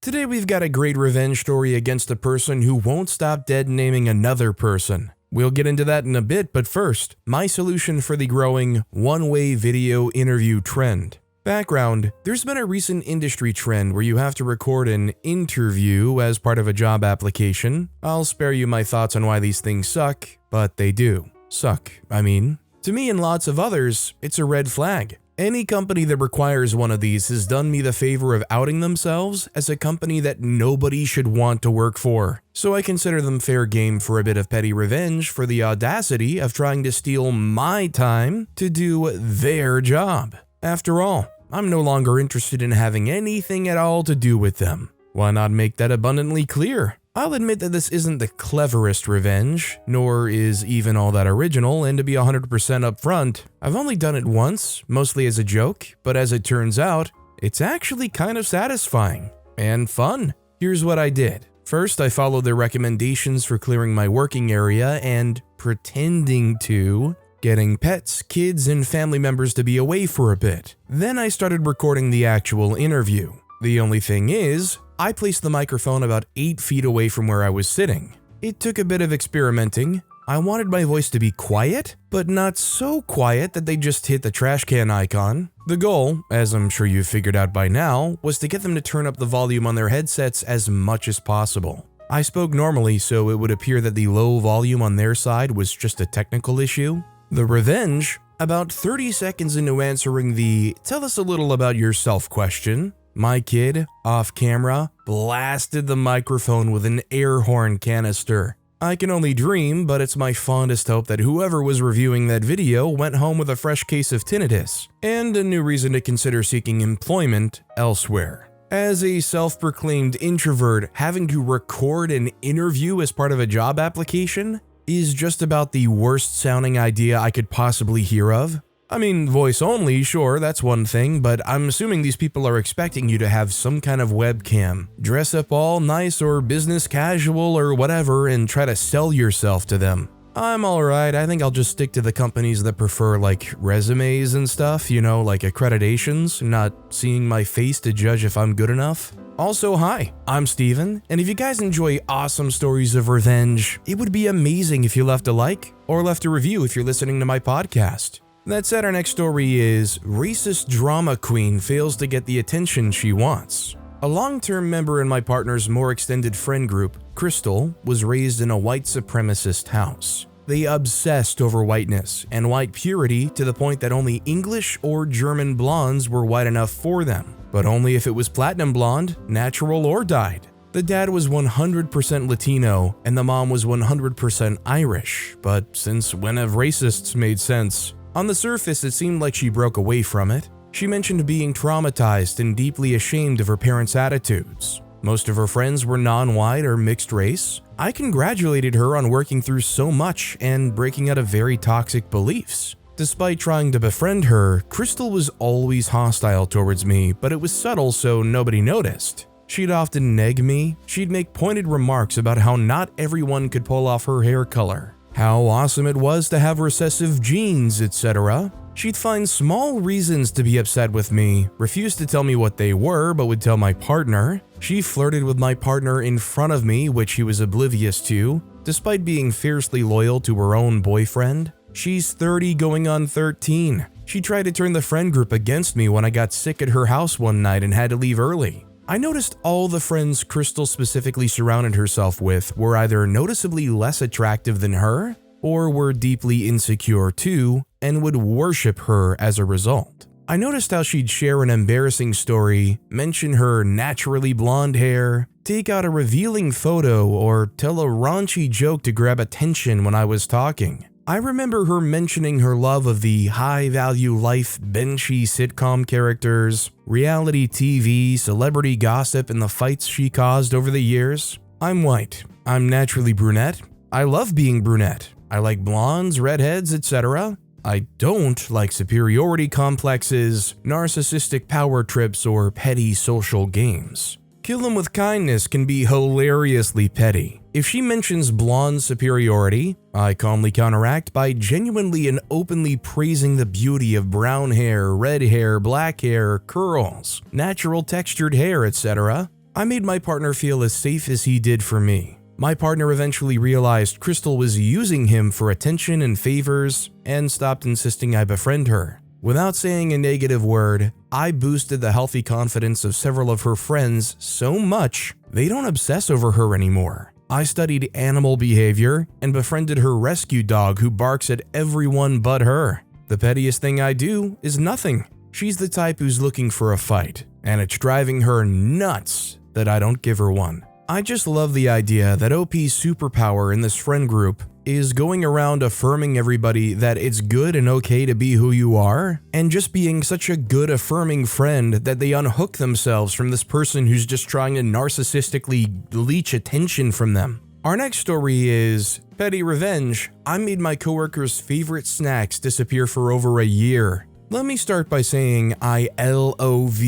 Today we've got a great revenge story against a person who won't stop dead naming another person. We'll get into that in a bit, but first, my solution for the growing one-way video interview trend. Background: there's been a recent industry trend where you have to record an interview as part of a job application. I'll spare you my thoughts on why these things suck, but they do. Suck, I mean. To me and lots of others, it's a red flag. Any company that requires one of these has done me the favor of outing themselves as a company that nobody should want to work for. So I consider them fair game for a bit of petty revenge for the audacity of trying to steal my time to do their job. After all, I'm no longer interested in having anything at all to do with them. Why not make that abundantly clear? I'll admit that this isn't the cleverest revenge, nor is even all that original, and to be 100% upfront, I've only done it once, mostly as a joke, but as it turns out, it's actually kind of satisfying and fun. Here's what I did. First, I followed their recommendations for clearing my working area and pretending to, getting pets, kids, and family members to be away for a bit. Then I started recording the actual interview. The only thing is, I placed the microphone about 8 feet away from where I was sitting. It took a bit of experimenting. I wanted my voice to be quiet, but not so quiet that they just hit the trash can icon. The goal, as I'm sure you've figured out by now, was to get them to turn up the volume on their headsets as much as possible. I spoke normally, so it would appear that the low volume on their side was just a technical issue. The revenge: about 30 seconds into answering the "tell us a little about yourself" question, my kid, off camera, blasted the microphone with an air horn canister. I can only dream, but it's my fondest hope that whoever was reviewing that video went home with a fresh case of tinnitus and a new reason to consider seeking employment elsewhere. As a self-proclaimed introvert, having to record an interview as part of a job application is just about the worst sounding idea I could possibly hear of. I mean, voice only, sure, that's one thing, but I'm assuming these people are expecting you to have some kind of webcam, dress up all nice or business casual or whatever, and try to sell yourself to them. I'm alright, I think I'll just stick to the companies that prefer like resumes and stuff, like accreditations, not seeing my face to judge if I'm good enough. Also, hi, I'm Steven, and if you guys enjoy awesome stories of revenge, it would be amazing if you left a like or left a review if you're listening to my podcast. That said, our next story is Racist Drama Queen Fails to Get the Attention She Wants. A long-term member in my partner's more extended friend group, Crystal, was raised in a white supremacist house. They obsessed over whiteness and white purity to the point that only English or German blondes were white enough for them, but only if it was platinum blonde, natural, or dyed. The dad was 100% Latino and the mom was 100% Irish, but since when have racists made sense? On the surface, it seemed like she broke away from it. She mentioned being traumatized and deeply ashamed of her parents' attitudes. Most of her friends were non-white or mixed race. I congratulated her on working through so much and breaking out of very toxic beliefs. Despite trying to befriend her, Crystal was always hostile towards me, but it was subtle so nobody noticed. She'd often neg me. She'd make pointed remarks about how not everyone could pull off her hair color, how awesome it was to have recessive genes, etc. She'd find small reasons to be upset with me, refused to tell me what they were but would tell my partner. She flirted with my partner in front of me, which he was oblivious to, despite being fiercely loyal to her own boyfriend. She's 30 going on 13. She tried to turn the friend group against me when I got sick at her house one night and had to leave early. I noticed all the friends Crystal specifically surrounded herself with were either noticeably less attractive than her, or were deeply insecure too, and would worship her as a result. I noticed how she'd share an embarrassing story, mention her naturally blonde hair, take out a revealing photo, or tell a raunchy joke to grab attention when I was talking. I remember her mentioning her love of the high-value life Benchy sitcom characters, reality TV, celebrity gossip, and the fights she caused over the years. I'm white. I'm naturally brunette. I love being brunette. I like blondes, redheads, etc. I don't like superiority complexes, narcissistic power trips, or petty social games. Kill them with kindness can be hilariously petty. If she mentions blonde superiority, I calmly counteract by genuinely and openly praising the beauty of brown hair, red hair, black hair, curls, natural textured hair, etc. I made my partner feel as safe as he did for me. My partner eventually realized Crystal was using him for attention and favors and stopped insisting I befriend her. Without saying a negative word, I boosted the healthy confidence of several of her friends so much they don't obsess over her anymore. I studied animal behavior and befriended her rescue dog who barks at everyone but her. The pettiest thing I do is nothing. She's the type who's looking for a fight, and it's driving her nuts that I don't give her one. I just love the idea that OP's superpower in this friend group is going around affirming everybody that it's good and okay to be who you are, and just being such a good affirming friend that they unhook themselves from this person who's just trying to narcissistically leech attention from them. Our next story is Petty Revenge. I made my coworkers' favorite snacks disappear for over a year. Let me start by saying I love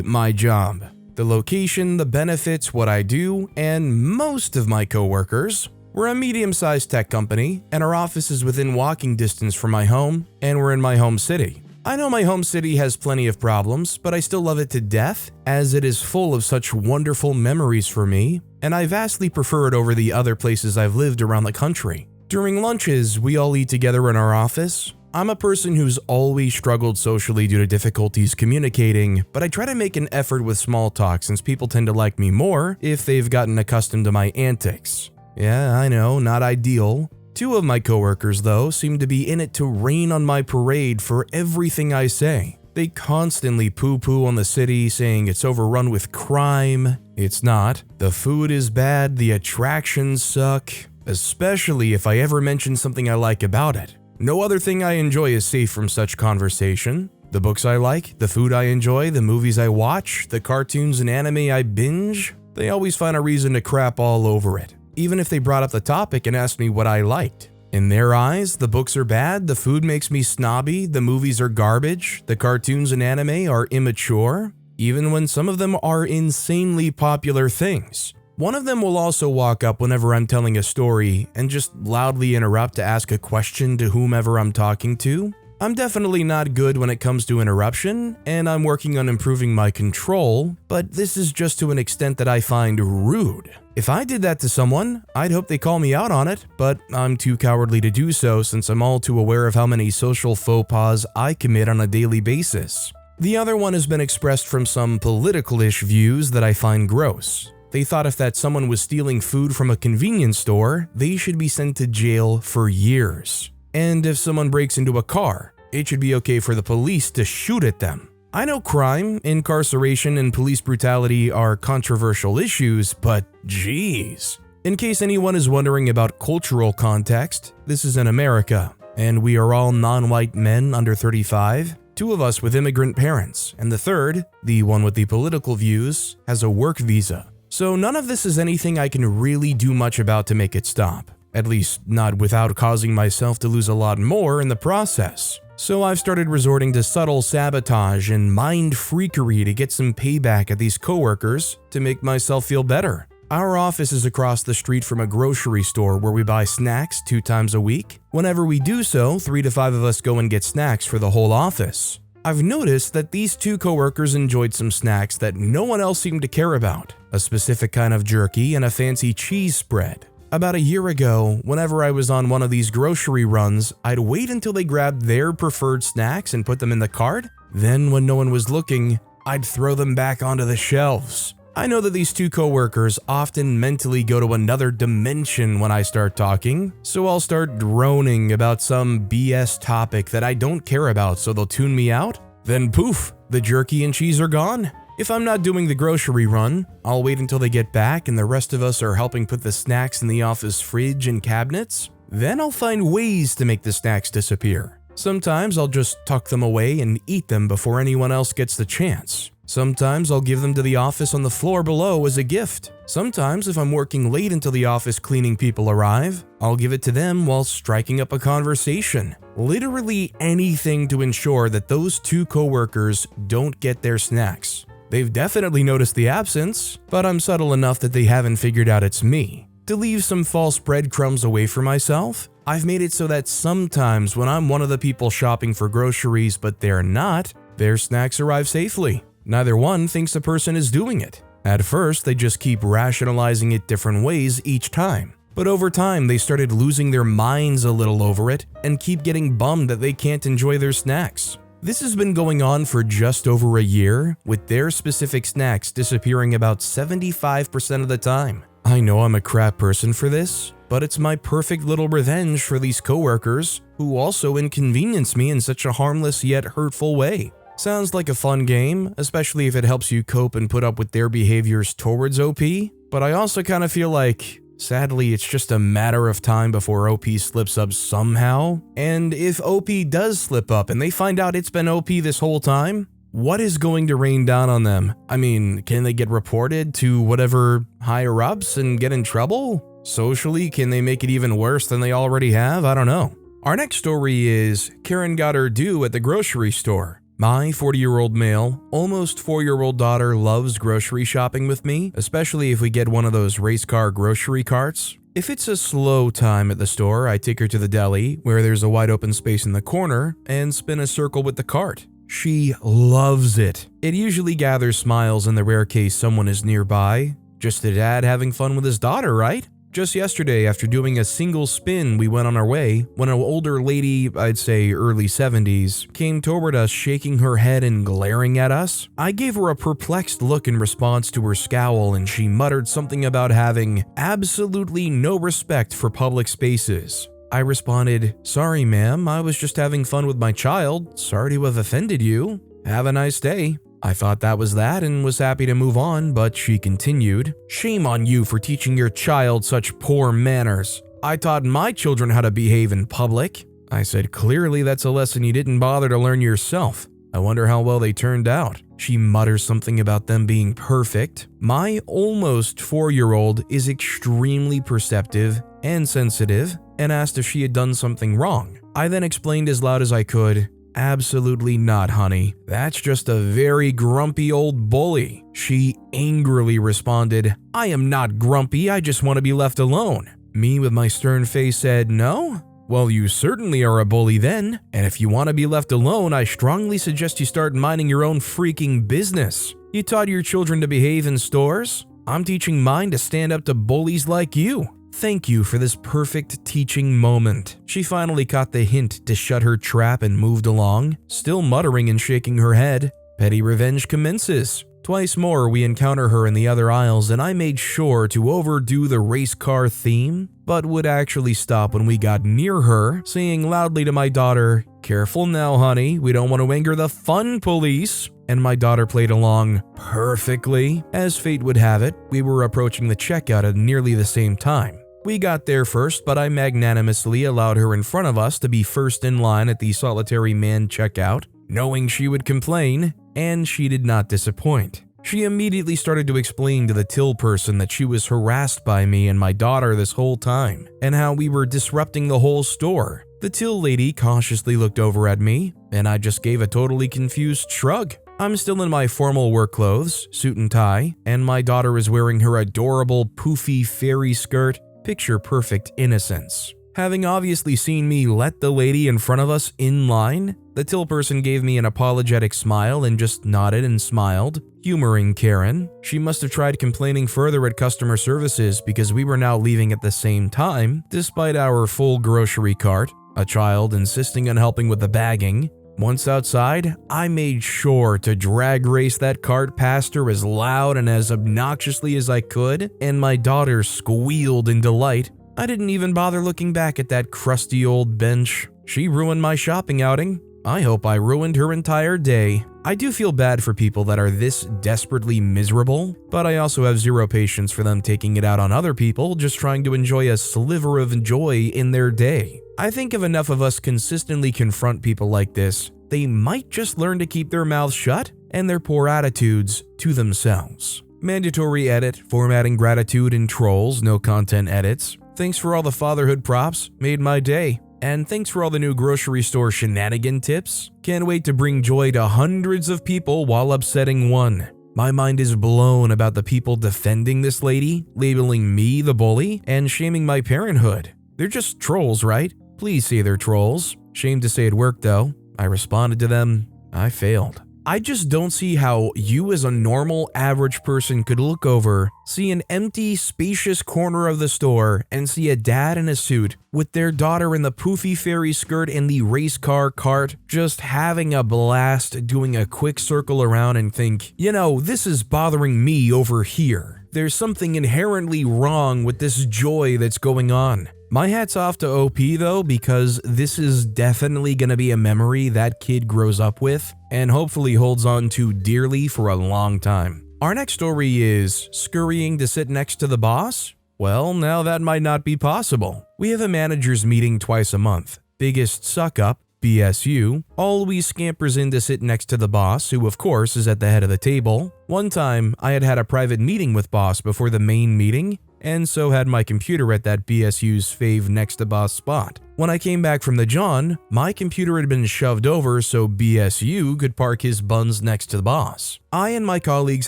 my job. The location, the benefits, what I do, and most of my coworkers. We're a medium-sized tech company, and our office is within walking distance from my home, and we're in my home city. I know my home city has plenty of problems, but I still love it to death, as it is full of such wonderful memories for me, and I vastly prefer it over the other places I've lived around the country. During lunches, we all eat together in our office. I'm a person who's always struggled socially due to difficulties communicating, but I try to make an effort with small talk since people tend to like me more if they've gotten accustomed to my antics. Yeah, I know, not ideal. Two of my coworkers, though, seem to be in it to rain on my parade for everything I say. They constantly poo-poo on the city, saying it's overrun with crime. It's not. The food is bad, the attractions suck, especially if I ever mention something I like about it. No other thing I enjoy is safe from such conversation. The books I like, the food I enjoy, the movies I watch, the cartoons and anime I binge, they always find a reason to crap all over it, even if they brought up the topic and asked me what I liked. In their eyes, the books are bad, the food makes me snobby, the movies are garbage, the cartoons and anime are immature, even when some of them are insanely popular things. One of them will also walk up whenever I'm telling a story and just loudly interrupt to ask a question to whomever I'm talking to. I'm definitely not good when it comes to interruption, and I'm working on improving my control, but this is just to an extent that I find rude. If I did that to someone, I'd hope they call me out on it, but I'm too cowardly to do so since I'm all too aware of how many social faux pas I commit on a daily basis. The other one has been expressed from some political-ish views that I find gross. They thought if that someone was stealing food from a convenience store, they should be sent to jail for years. And if someone breaks into a car, it should be okay for the police to shoot at them. I know crime, incarceration, and police brutality are controversial issues, but geez. In case anyone is wondering about cultural context, this is in America, and we are all non-white men under 35, two of us with immigrant parents, and the third, the one with the political views, has a work visa. So none of this is anything I can really do much about to make it stop. At least not without causing myself to lose a lot more in the process. So I've started resorting to subtle sabotage and mind freakery to get some payback at these coworkers to make myself feel better. Our office is across the street from a grocery store where we buy snacks 2 times a week. Whenever we do so, 3 to 5 of us go and get snacks for the whole office. I've noticed that these 2 coworkers enjoyed some snacks that no one else seemed to care about. A specific kind of jerky and a fancy cheese spread. About a year ago, whenever I was on one of these grocery runs, I'd wait until they grabbed their preferred snacks and put them in the cart. Then, when no one was looking, I'd throw them back onto the shelves. I know that these 2 coworkers often mentally go to another dimension when I start talking, so I'll start droning about some BS topic that I don't care about so they'll tune me out. Then poof, the jerky and cheese are gone. If I'm not doing the grocery run, I'll wait until they get back and the rest of us are helping put the snacks in the office fridge and cabinets. Then I'll find ways to make the snacks disappear. Sometimes I'll just tuck them away and eat them before anyone else gets the chance. Sometimes I'll give them to the office on the floor below as a gift. Sometimes, if I'm working late until the office cleaning people arrive, I'll give it to them while striking up a conversation. Literally anything to ensure that those 2 coworkers don't get their snacks. They've definitely noticed the absence, but I'm subtle enough that they haven't figured out it's me. To leave some false breadcrumbs away for myself, I've made it so that sometimes when I'm one of the people shopping for groceries but they're not, their snacks arrive safely. Neither one thinks the person is doing it. At first, they just keep rationalizing it different ways each time. But over time, they started losing their minds a little over it and keep getting bummed that they can't enjoy their snacks. This has been going on for just over a year, with their specific snacks disappearing about 75% of the time. I know I'm a crap person for this, but it's my perfect little revenge for these coworkers who also inconvenience me in such a harmless yet hurtful way. Sounds like a fun game, especially if it helps you cope and put up with their behaviors towards OP, but I also kind of feel like, sadly, it's just a matter of time before OP slips up somehow, and if OP does slip up and they find out it's been OP this whole time, what is going to rain down on them? I mean, can they get reported to whatever higher-ups and get in trouble? Socially, can they make it even worse than they already have? I don't know. Our next story is Karen got her due at the grocery store. My 40-year-old male, almost 4-year-old daughter loves grocery shopping with me, especially if we get one of those race car grocery carts. If it's a slow time at the store, I take her to the deli, where there's a wide open space in the corner, and spin a circle with the cart. She loves it. It usually gathers smiles in the rare case someone is nearby. Just a dad having fun with his daughter, right? Just yesterday, after doing a single spin, we went on our way when an older lady, I'd say early 70s, came toward us shaking her head and glaring at us. I gave her a perplexed look in response to her scowl, and she muttered something about having absolutely no respect for public spaces. I responded, "Sorry ma'am, I was just having fun with my child. Sorry to have offended you. Have a nice day." I thought that was that and was happy to move on, but she continued, "Shame on you for teaching your child such poor manners. I taught my children how to behave in public." I said, "Clearly that's a lesson you didn't bother to learn yourself. I wonder how well they turned out." She mutters something about them being perfect. My almost 4-year-old is extremely perceptive and sensitive and asked if she had done something wrong. I then explained as loud as I could, "Absolutely not, honey. That's just a very grumpy old bully." She angrily responded, "I am not grumpy, I just want to be left alone." Me with my stern face said, "No? Well, you certainly are a bully then, and if you want to be left alone, I strongly suggest you start minding your own freaking business. You taught your children to behave in stores? I'm teaching mine to stand up to bullies like you. Thank you for this perfect teaching moment." She finally caught the hint to shut her trap and moved along, still muttering and shaking her head. Petty revenge commences. Twice more we encounter her in the other aisles, and I made sure to overdo the race car theme, but would actually stop when we got near her, saying loudly to my daughter, "Careful now, honey, we don't want to anger the fun police." And my daughter played along perfectly. As fate would have it, we were approaching the checkout at nearly the same time. We got there first, but I magnanimously allowed her in front of us to be first in line at the solitary man checkout, knowing she would complain, and she did not disappoint. She immediately started to explain to the till person that she was harassed by me and my daughter this whole time, and how we were disrupting the whole store. The till lady cautiously looked over at me, and I just gave a totally confused shrug. I'm still in my formal work clothes, suit and tie, and my daughter is wearing her adorable poofy fairy skirt, picture-perfect innocence. Having obviously seen me let the lady in front of us in line, the till person gave me an apologetic smile and just nodded and smiled, humoring Karen. She must have tried complaining further at customer services because we were now leaving at the same time, despite our full grocery cart, a child insisting on helping with the bagging. Once outside, I made sure to drag race that cart past her as loud and as obnoxiously as I could, and my daughter squealed in delight. I didn't even bother looking back at that crusty old bench. She ruined my shopping outing. I hope I ruined her entire day. I do feel bad for people that are this desperately miserable, but I also have zero patience for them taking it out on other people just trying to enjoy a sliver of joy in their day. I think if enough of us consistently confront people like this, they might just learn to keep their mouths shut and their poor attitudes to themselves. Mandatory edit, formatting gratitude and trolls, no content edits. Thanks for all the fatherhood props, made my day. And thanks for all the new grocery store shenanigan tips. Can't wait to bring joy to hundreds of people while upsetting one. My mind is blown about the people defending this lady, labeling me the bully, and shaming my parenthood. They're just trolls, right? Please say they're trolls. Shame to say it worked though. I responded to them. I failed. I just don't see how you as a normal average person could look over, see an empty, spacious corner of the store, and see a dad in a suit with their daughter in the poofy fairy skirt and the race car cart just having a blast doing a quick circle around and think, you know, this is bothering me over here. There's something inherently wrong with this joy that's going on. My hat's off to OP though, because this is definitely gonna be a memory that kid grows up with and hopefully holds on to dearly for a long time. Our next story is scurrying to sit next to the boss? Well, now that might not be possible. We have a managers meeting twice a month. Biggest suck up, BSU, always scampers in to sit next to the boss, who of course is at the head of the table. One time, I had a private meeting with boss before the main meeting, and so had my computer at that BSU's fave next to boss spot. When I came back from the John, my computer had been shoved over so BSU could park his buns next to the boss. I and my colleagues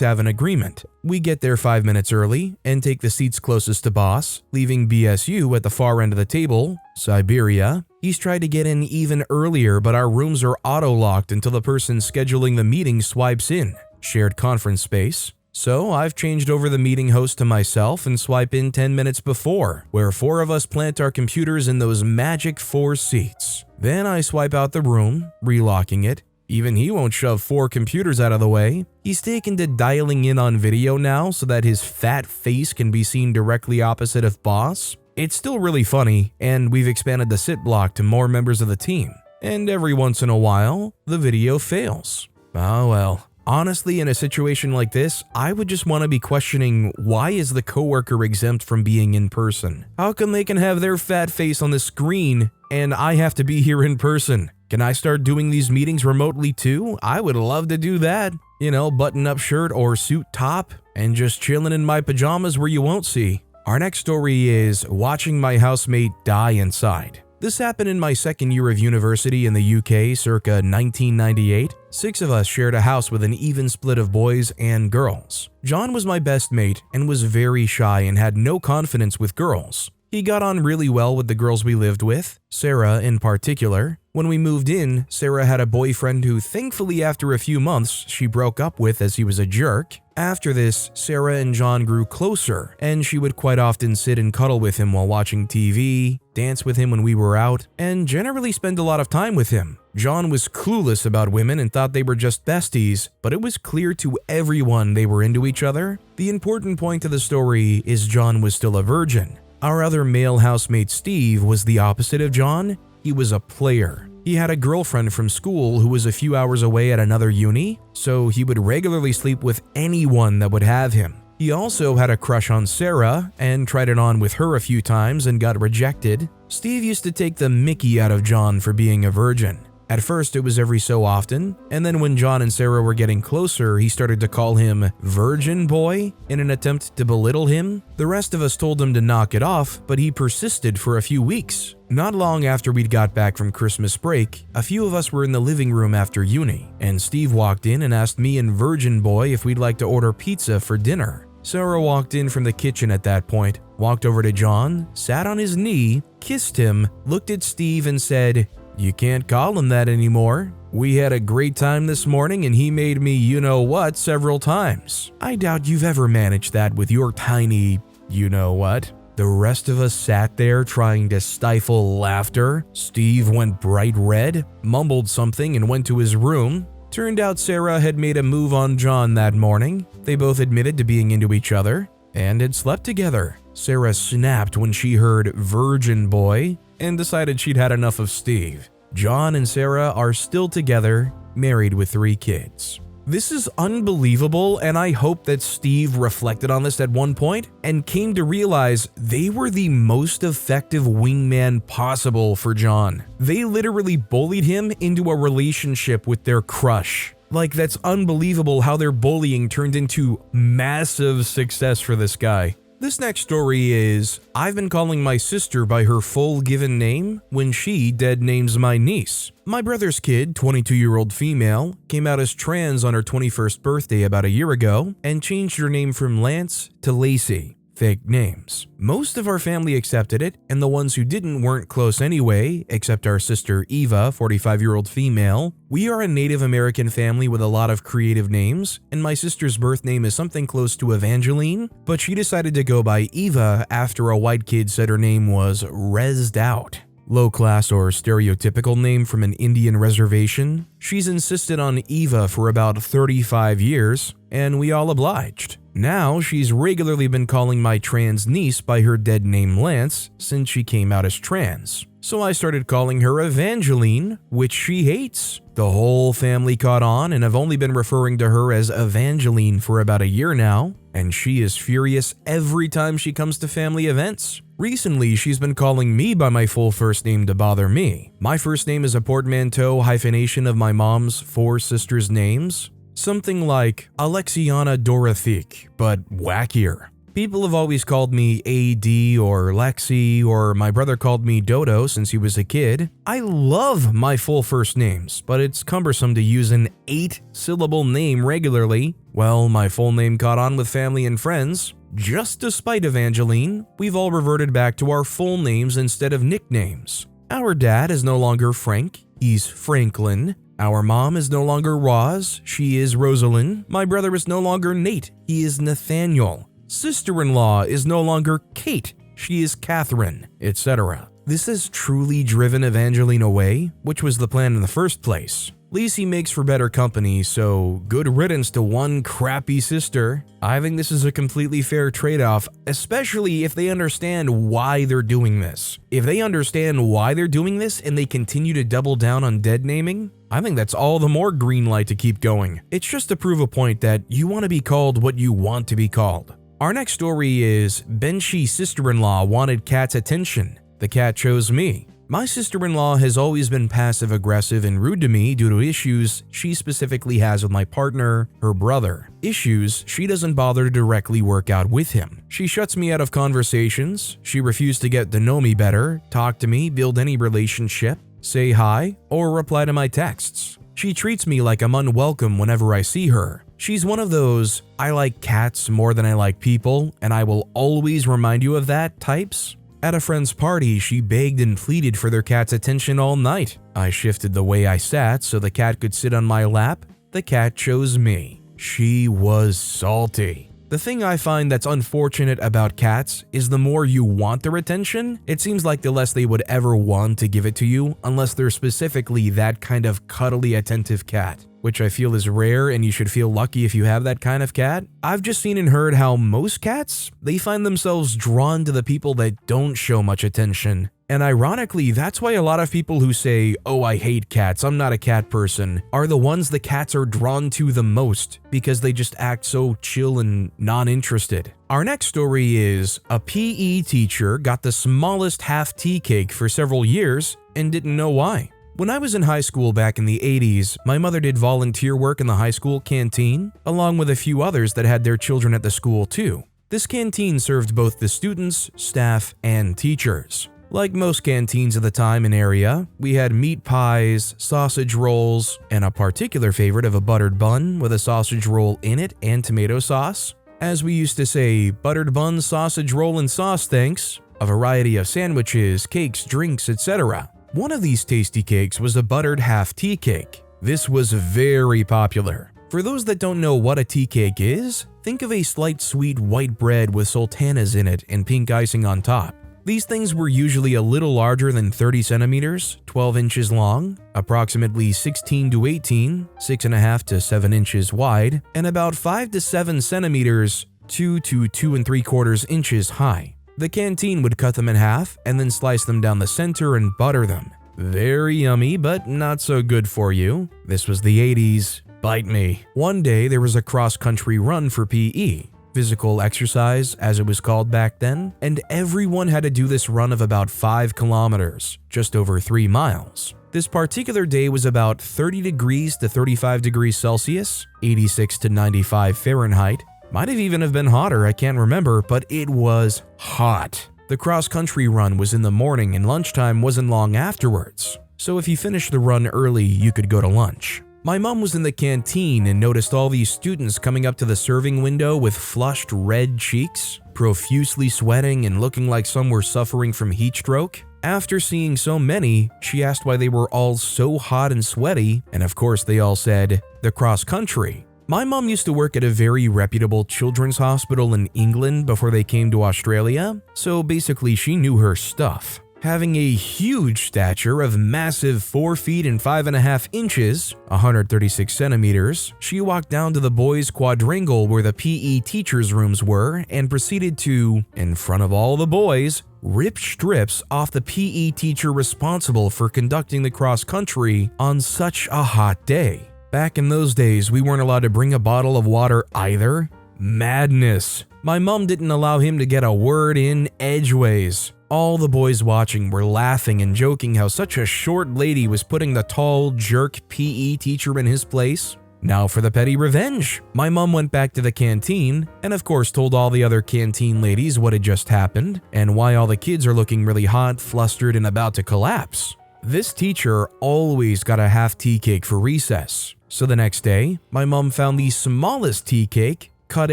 have an agreement. We get there 5 minutes early and take the seats closest to boss, leaving BSU at the far end of the table, Siberia. He's tried to get in even earlier, but our rooms are auto-locked until the person scheduling the meeting swipes in. Shared conference space. So I've changed over the meeting host to myself and swipe in 10 minutes before, where 4 of us plant our computers in those magic 4 seats. Then I swipe out the room, relocking it. Even he won't shove 4 computers out of the way. He's taken to dialing in on video now so that his fat face can be seen directly opposite of boss. It's still really funny, and we've expanded the sit block to more members of the team. And every once in a while, the video fails. Oh well. Honestly, in a situation like this, I would just want to be questioning, why is the coworker exempt from being in person? How come they can have their fat face on the screen and I have to be here in person? Can I start doing these meetings remotely too? I would love to do that. You know, button-up shirt or suit top and just chilling in my pajamas where you won't see. Our next story is watching my housemate die inside. This happened in my second year of university in the UK circa 1998. 6 of us shared a house with an even split of boys and girls. John was my best mate and was very shy and had no confidence with girls. He got on really well with the girls we lived with, Sarah in particular. When we moved in, Sarah had a boyfriend who thankfully after a few months she broke up with as he was a jerk. After this, Sarah and John grew closer, and she would quite often sit and cuddle with him while watching TV, dance with him when we were out, and generally spend a lot of time with him. John was clueless about women and thought they were just besties, but it was clear to everyone they were into each other. The important point of the story is John was still a virgin. Our other male housemate Steve was the opposite of John. He was a player. He had a girlfriend from school who was a few hours away at another uni, so he would regularly sleep with anyone that would have him. He also had a crush on Sarah and tried it on with her a few times and got rejected. Steve used to take the mickey out of John for being a virgin. At first it was every so often, and then when John and Sarah were getting closer, he started to call him Virgin Boy in an attempt to belittle him. The rest of us told him to knock it off, but he persisted for a few weeks. Not long after we'd got back from Christmas break, a few of us were in the living room after uni, and Steve walked in and asked me and Virgin Boy if we'd like to order pizza for dinner. Sarah walked in from the kitchen at that point, walked over to John, sat on his knee, kissed him, looked at Steve and said, "You can't call him that anymore. We had a great time this morning and he made me you-know-what several times. I doubt you've ever managed that with your tiny you-know-what." The rest of us sat there trying to stifle laughter. Steve went bright red, mumbled something and went to his room. Turned out Sarah had made a move on John that morning. They both admitted to being into each other and had slept together. Sarah snapped when she heard Virgin Boy and decided she'd had enough of Steve. John and Sarah are still together, married with 3 kids. This is unbelievable, and I hope that Steve reflected on this at one point and came to realize they were the most effective wingman possible for John. They literally bullied him into a relationship with their crush. Like, that's unbelievable how their bullying turned into massive success for this guy. This next story is, I've been calling my sister by her full given name when she dead names my niece. My brother's kid, 22-year-old female, came out as trans on her 21st birthday about a year ago and changed her name from Lance to Lacey. fake names. Most of our family accepted it, and the ones who didn't weren't close anyway, except our sister Eva, 45-year-old female. We are a Native American family with a lot of creative names, and my sister's birth name is something close to Evangeline, but she decided to go by Eva after a white kid said her name was rezzed out. Low class or stereotypical name from an Indian reservation. She's insisted on Eva for about 35 years, and we all obliged. Now, she's regularly been calling my trans niece by her dead name Lance since she came out as trans. So I started calling her Evangeline, which she hates. The whole family caught on, and I've only been referring to her as Evangeline for about a year now, and she is furious every time she comes to family events. Recently, she's been calling me by my full first name to bother me. My first name is a portmanteau hyphenation of my mom's 4 sisters' names. Something like Alexiana Dorothique, but wackier. People have always called me AD or Lexi, or my brother called me Dodo since he was a kid. I love my full first names, but it's cumbersome to use an 8-syllable name regularly. Well, my full name caught on with family and friends. Just despite Evangeline, we've all reverted back to our full names instead of nicknames. Our dad is no longer Frank, he's Franklin. Our mom is no longer Roz, she is Rosalind. My brother is no longer Nate, he is Nathaniel. Sister-in-law is no longer Kate, she is Catherine, etc. This has truly driven Evangeline away, which was the plan in the first place. Lacey makes for better company, so good riddance to one crappy sister. I think this is a completely fair trade-off, especially if they understand why they're doing this. If they understand why they're doing this and they continue to double down on dead naming, I think that's all the more green light to keep going. It's just to prove a point that you want to be called what you want to be called. Our next story is Benchy's sister-in-law wanted cat's attention. The cat chose me. My sister-in-law has always been passive-aggressive and rude to me due to issues she specifically has with my partner, her brother. Issues she doesn't bother to directly work out with him. She shuts me out of conversations, she refused to get to know me better, talk to me, build any relationship, say hi, or reply to my texts. She treats me like I'm unwelcome whenever I see her. She's one of those, I like cats more than I like people, and I will always remind you of that types. At a friend's party, she begged and pleaded for their cat's attention all night. I shifted the way I sat so the cat could sit on my lap. The cat chose me. She was salty. The thing I find that's unfortunate about cats is the more you want their attention, it seems like the less they would ever want to give it to you unless they're specifically that kind of cuddly attentive cat, which I feel is rare and you should feel lucky if you have that kind of cat. I've just seen and heard how most cats, they find themselves drawn to the people that don't show much attention. And ironically, that's why a lot of people who say, "Oh, I hate cats, I'm not a cat person," are the ones the cats are drawn to the most because they just act so chill and non-interested. Our next story is a PE teacher got the smallest half tea cake for several years and didn't know why. When I was in high school back in the 80s, my mother did volunteer work in the high school canteen, along with a few others that had their children at the school too. This canteen served both the students, staff, and teachers. Like most canteens of the time and area, we had meat pies, sausage rolls, and a particular favorite of a buttered bun with a sausage roll in it and tomato sauce. As we used to say, buttered bun, sausage roll, and sauce thanks. A variety of sandwiches, cakes, drinks, etc. One of these tasty cakes was a buttered half tea cake. This was very popular. For those that don't know what a tea cake is, think of a slight sweet white bread with sultanas in it and pink icing on top. These things were usually a little larger than 30 centimeters, 12 inches long, approximately 16 to 18, 6.5 to 7 inches wide, and about 5 to 7 centimeters, 2 to 2 3/4 inches high. The canteen would cut them in half and then slice them down the center and butter them. Very yummy, but not so good for you. This was the 80s. Bite me. One day there was a cross-country run for PE. Physical exercise, as it was called back then, and everyone had to do this run of about 5 kilometers, just over 3 miles. This particular day was about 30 degrees to 35 degrees Celsius, 86 to 95 Fahrenheit. Might have even have been hotter, I can't remember, but it was hot. The cross-country run was in the morning and lunchtime wasn't long afterwards, so if you finished the run early, you could go to lunch. My mom was in the canteen and noticed all these students coming up to the serving window with flushed red cheeks. profusely sweating and looking like some were suffering from heat stroke. After seeing so many, she asked why they were all so hot and sweaty, and of course they all said, "the cross country." My mom used to work at a very reputable children's hospital in England before they came to Australia, so basically she knew her stuff. Having a huge stature of massive 4 feet and 5.5 inches, 136 centimeters, she walked down to the boys' quadrangle where the PE teachers' rooms were and proceeded to, in front of all the boys, rip strips off the PE teacher responsible for conducting the cross country on such a hot day. Back in those days, we weren't allowed to bring a bottle of water either. Madness. My mom didn't allow him to get a word in edgeways. All the boys watching were laughing and joking how such a short lady was putting the tall, jerk PE teacher in his place. Now for the petty revenge. My mom went back to the canteen and of course told all the other canteen ladies what had just happened and why all the kids are looking really hot, flustered, and about to collapse. This teacher always got a half tea cake for recess. So the next day, my mom found the smallest tea cake, cut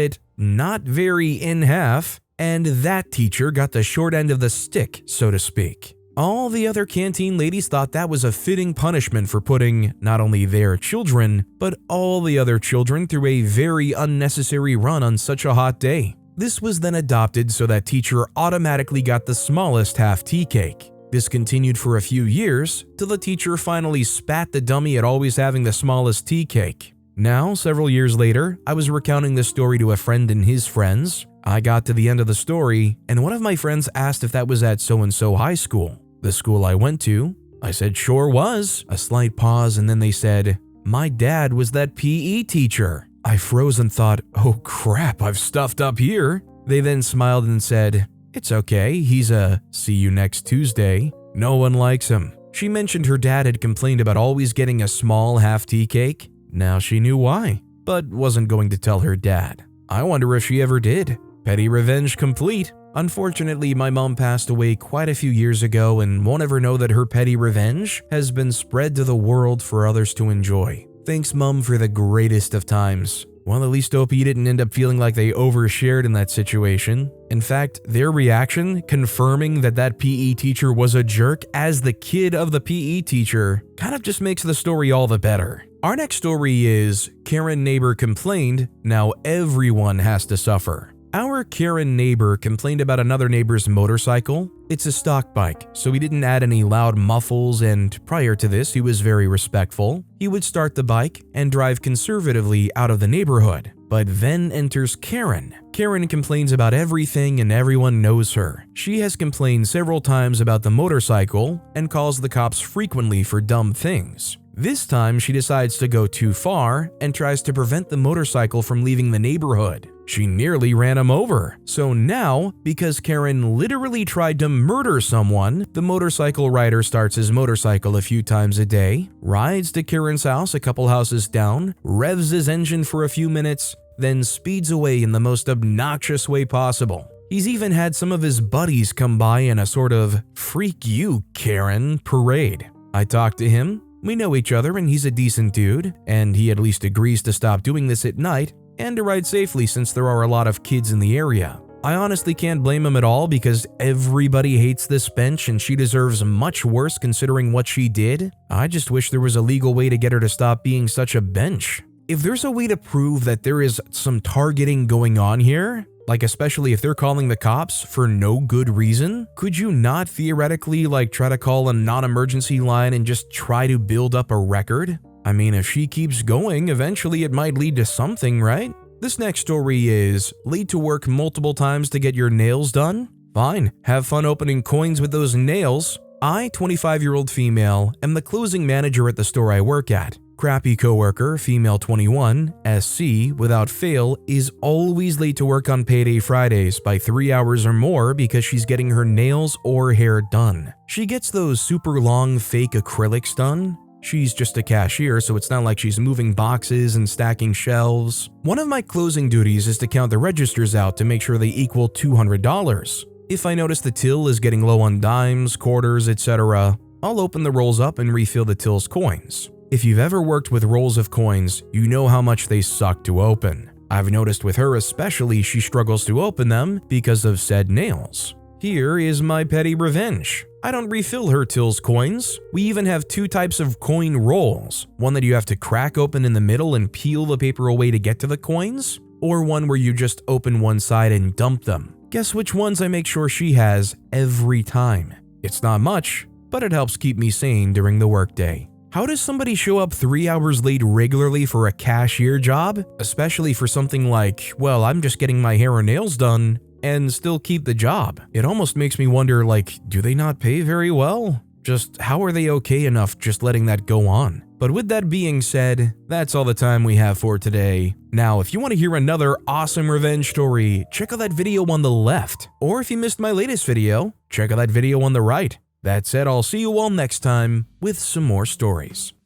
it not very in half, and that teacher got the short end of the stick, so to speak. All the other canteen ladies thought that was a fitting punishment for putting not only their children, but all the other children through a very unnecessary run on such a hot day. This was then adopted so that teacher automatically got the smallest half tea cake. This continued for a few years, till the teacher finally spat the dummy at always having the smallest tea cake. Now, several years later, I was recounting this story to a friend and his friends. I got to the end of the story, and one of my friends asked if that was at so-and-so high school, the school I went to. I said, "Sure was." A slight pause, and then they said, "My dad was that PE teacher." I froze and thought, "Oh crap, I've stuffed up here." They then smiled and said, "It's okay, he's a see you next Tuesday. No one likes him." She mentioned her dad had complained about always getting a small half tea cake. Now she knew why, but wasn't going to tell her dad. I wonder if she ever did. Petty revenge complete. Unfortunately, my mom passed away quite a few years ago and won't ever know that her petty revenge has been spread to the world for others to enjoy. Thanks, Mom, for the greatest of times. Well, at least hope you didn't end up feeling like they overshared in that situation. In fact, their reaction, confirming that that PE teacher was a jerk as the kid of the PE teacher, kind of just makes the story all the better. Our next story is Karen neighbor complained, now everyone has to suffer. Our Karen neighbor complained about another neighbor's motorcycle. It's a stock bike, so he didn't add any loud muffles, and prior to this, he was very respectful. He would start the bike and drive conservatively out of the neighborhood. But then enters Karen. Karen complains about everything and everyone knows her. She has complained several times about the motorcycle and calls the cops frequently for dumb things. This time, she decides to go too far and tries to prevent the motorcycle from leaving the neighborhood. She nearly ran him over. So now, because Karen literally tried to murder someone, the motorcycle rider starts his motorcycle a few times a day, rides to Karen's house a couple houses down, revs his engine for a few minutes, then speeds away in the most obnoxious way possible. He's even had some of his buddies come by in a sort of "freak you, Karen" parade. I talked to him. We know each other and he's a decent dude, and he at least agrees to stop doing this at night and to ride safely since there are a lot of kids in the area. I honestly can't blame him at all because everybody hates this bench and she deserves much worse considering what she did. I just wish there was a legal way to get her to stop being such a bench. If there's a way to prove that there is some targeting going on here, like especially if they're calling the cops for no good reason, could you not theoretically try to call a non-emergency line and just try to build up a record? I mean, if she keeps going, eventually it might lead to something, right? This next story is late to work multiple times to get your nails done? Fine, have fun opening coins with those nails. I, 25-year-old female, am the closing manager at the store I work at. Crappy coworker, female 21, SC, without fail, is always late to work on payday Fridays by 3 hours or more because she's getting her nails or hair done. She gets those super long fake acrylics done. She's just a cashier, so it's not like she's moving boxes and stacking shelves. One of my closing duties is to count the registers out to make sure they equal $200. If I notice the till is getting low on dimes, quarters, etc., I'll open the rolls up and refill the till's coins. If you've ever worked with rolls of coins, you know how much they suck to open. I've noticed with her especially she struggles to open them because of said nails. Here is my petty revenge. I don't refill her till's coins. We even have two types of coin rolls, one that you have to crack open in the middle and peel the paper away to get to the coins, or one where you just open one side and dump them. Guess which ones I make sure she has every time. It's not much, but it helps keep me sane during the workday. How does somebody show up 3 hours late regularly for a cashier job? Especially for something like, well, I'm just getting my hair or nails done, and still keep the job. It almost makes me wonder, like, do they not pay very well? Just how are they okay enough just letting that go on? But with that being said, that's all the time we have for today. Now, if you want to hear another awesome revenge story, check out that video on the left. Or if you missed my latest video, check out that video on the right. That said, I'll see you all next time with some more stories.